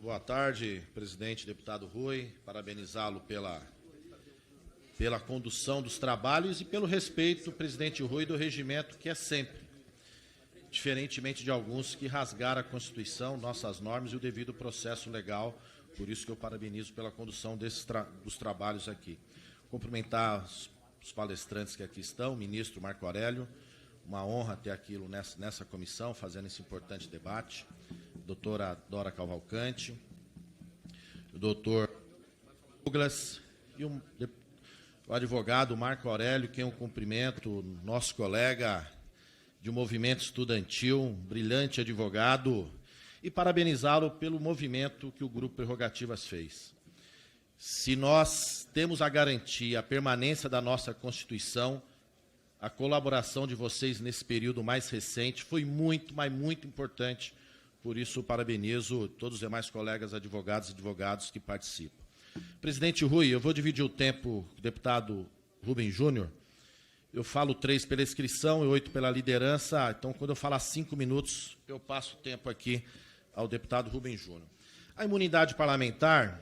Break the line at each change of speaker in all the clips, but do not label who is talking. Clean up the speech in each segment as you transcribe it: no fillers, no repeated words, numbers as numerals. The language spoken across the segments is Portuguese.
Boa tarde, presidente, deputado Rui. Parabenizá-lo pela condução dos trabalhos e pelo respeito, presidente Rui, do regimento, que é sempre, diferentemente de alguns que rasgaram a Constituição, nossas normas e o devido processo legal. Por isso que eu parabenizo pela condução dos trabalhos aqui. Cumprimentar os palestrantes que aqui estão, o ministro Marco Aurélio, uma honra ter aquilo nessa comissão, fazendo esse importante debate. Doutora Dora Cavalcante, o doutor Douglas e o advogado Marco Aurélio, quem eu cumprimento, nosso colega de um movimento estudantil, um brilhante advogado, e parabenizá-lo pelo movimento que o Grupo Prerrogativas fez. Se nós temos a garantia, a permanência da nossa Constituição, a colaboração de vocês nesse período mais recente foi muito, mas muito importante. Por isso, parabenizo todos os demais colegas advogados e advogados que participam. Presidente Rui, eu vou dividir o tempo com o deputado Rubens Júnior. Eu falo 3 pela inscrição e 8 pela liderança. Então, quando eu falar 5 minutos, eu passo o tempo aqui ao deputado Rubens Júnior. A imunidade parlamentar,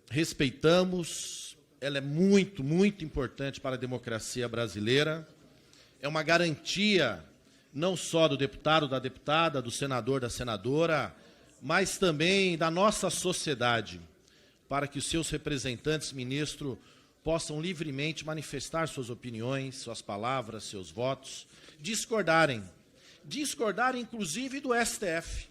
respeitamos, ela é muito, muito importante para a democracia brasileira. É uma garantia não só do deputado, da deputada, do senador, da senadora, mas também da nossa sociedade, para que os seus representantes, ministro, possam livremente manifestar suas opiniões, suas palavras, seus votos, discordarem inclusive do STF.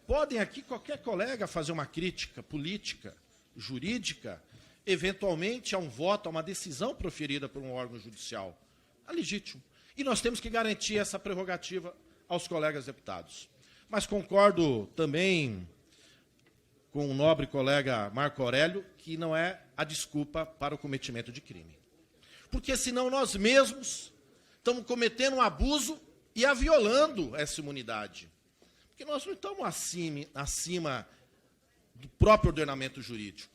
Podem aqui qualquer colega fazer uma crítica política, jurídica, eventualmente a um voto, a uma decisão proferida por um órgão judicial. É legítimo. E nós temos que garantir essa prerrogativa aos colegas deputados. Mas concordo também com o nobre colega Marco Aurélio, que não é a desculpa para o cometimento de crime. Porque senão nós mesmos estamos cometendo um abuso e violando essa imunidade. Porque nós não estamos acima do próprio ordenamento jurídico.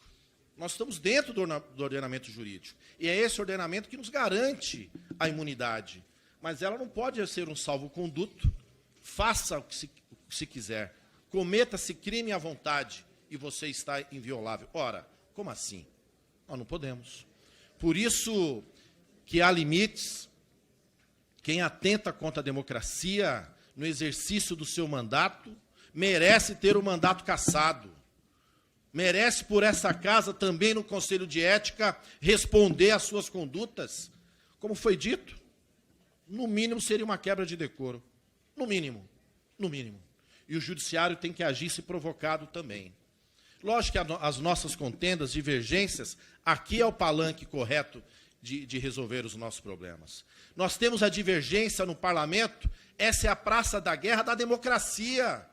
Nós estamos dentro do ordenamento jurídico. E é esse ordenamento que nos garante a imunidade. Mas ela não pode ser um salvo-conduto. Faça o que se quiser. Cometa-se crime à vontade e você está inviolável. Ora, como assim? Nós não podemos. Por isso que há limites. Quem atenta contra a democracia no exercício do seu mandato merece ter o mandato cassado. Merece, por essa casa, também no Conselho de Ética, responder às suas condutas. Como foi dito, no mínimo seria uma quebra de decoro. No mínimo. No mínimo. E o judiciário tem que agir se provocado também. Lógico que as nossas contendas, divergências, aqui é o palanque correto de resolver os nossos problemas. Nós temos a divergência no parlamento, essa é a praça da guerra da democracia,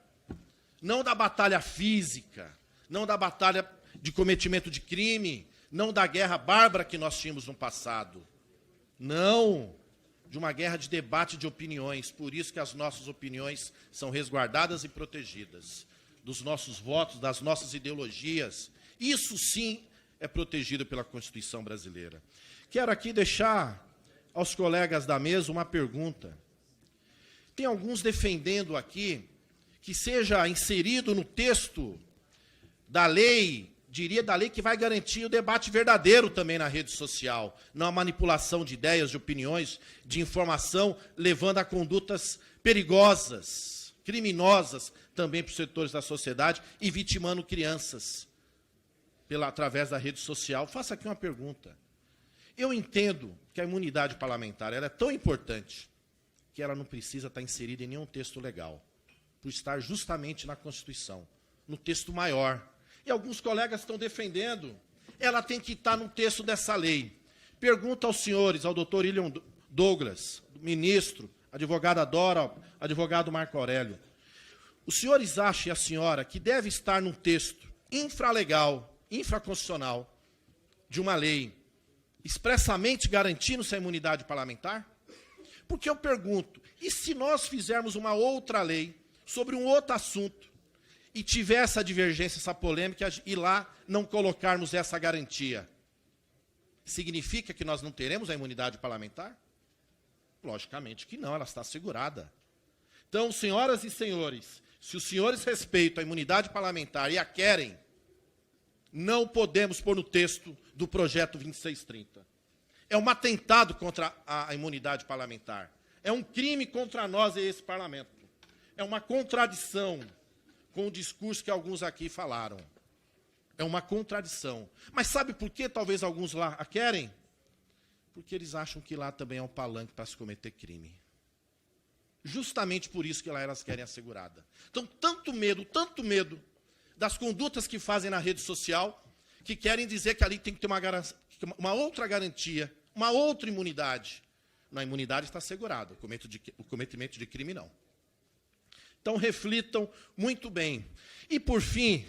não da batalha física, não da batalha de cometimento de crime, não da guerra bárbara que nós tínhamos no passado. Não, de uma guerra de debate de opiniões. Por isso que as nossas opiniões são resguardadas e protegidas. Dos nossos votos, das nossas ideologias. Isso sim é protegido pela Constituição brasileira. Quero aqui deixar aos colegas da mesa uma pergunta. Tem alguns defendendo aqui que seja inserido no texto da lei, diria da lei que vai garantir o debate verdadeiro também na rede social, não a manipulação de ideias, de opiniões, de informação, levando a condutas perigosas, criminosas também para os setores da sociedade e vitimando crianças através da rede social. Faço aqui uma pergunta. Eu entendo que a imunidade parlamentar ela é tão importante que ela não precisa estar inserida em nenhum texto legal, por estar justamente na Constituição, no texto maior. E alguns colegas estão defendendo, ela tem que estar no texto dessa lei. Pergunto aos senhores, ao doutor William Douglas, ministro, advogada Dora, advogado Marco Aurélio, os senhores acham, e a senhora, que deve estar num texto infralegal, infraconstitucional, de uma lei, expressamente garantindo-se a imunidade parlamentar? Porque eu pergunto, e se nós fizermos uma outra lei sobre um outro assunto, e tiver essa divergência, essa polêmica, e lá não colocarmos essa garantia, significa que nós não teremos a imunidade parlamentar? Logicamente que não, ela está assegurada. Então, senhoras e senhores, Se os senhores respeitam a imunidade parlamentar e a querem, não podemos pôr no texto do projeto 2630. É um atentado contra a imunidade parlamentar. É um crime contra nós e esse parlamento. É uma contradição com o discurso que alguns aqui falaram. É uma contradição. Mas sabe por que talvez alguns lá a querem? Porque eles acham que lá também é um palanque para se cometer crime. Justamente por isso que lá elas querem a segurada. Então, tanto medo das condutas que fazem na rede social, que querem dizer que ali tem que ter uma outra garantia, uma outra imunidade. Na imunidade está assegurada, o cometimento de crime não. Então, reflitam muito bem. E, por fim,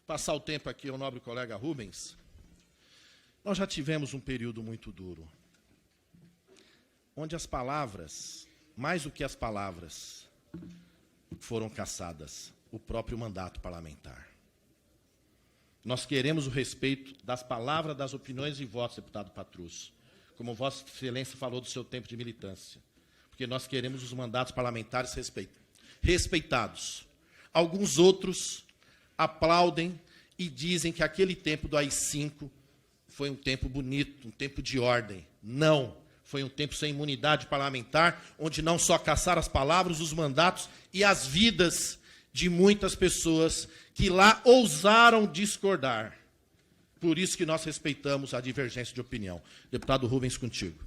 passar o tempo aqui ao nobre colega Rubens, nós já tivemos um período muito duro, onde as palavras, mais do que as palavras, foram caçadas, o próprio mandato parlamentar. Nós queremos o respeito das palavras, das opiniões e votos, deputado Patrus, como Vossa Excelência falou do seu tempo de militância, porque nós queremos os mandatos parlamentares respeitados. Alguns outros aplaudem e dizem que aquele tempo do AI-5 foi um tempo bonito, um tempo de ordem. Não, foi um tempo sem imunidade parlamentar, onde não só caçaram as palavras, os mandatos e as vidas de muitas pessoas que lá ousaram discordar. Por isso que nós respeitamos a divergência de opinião. Deputado Rubens, contigo.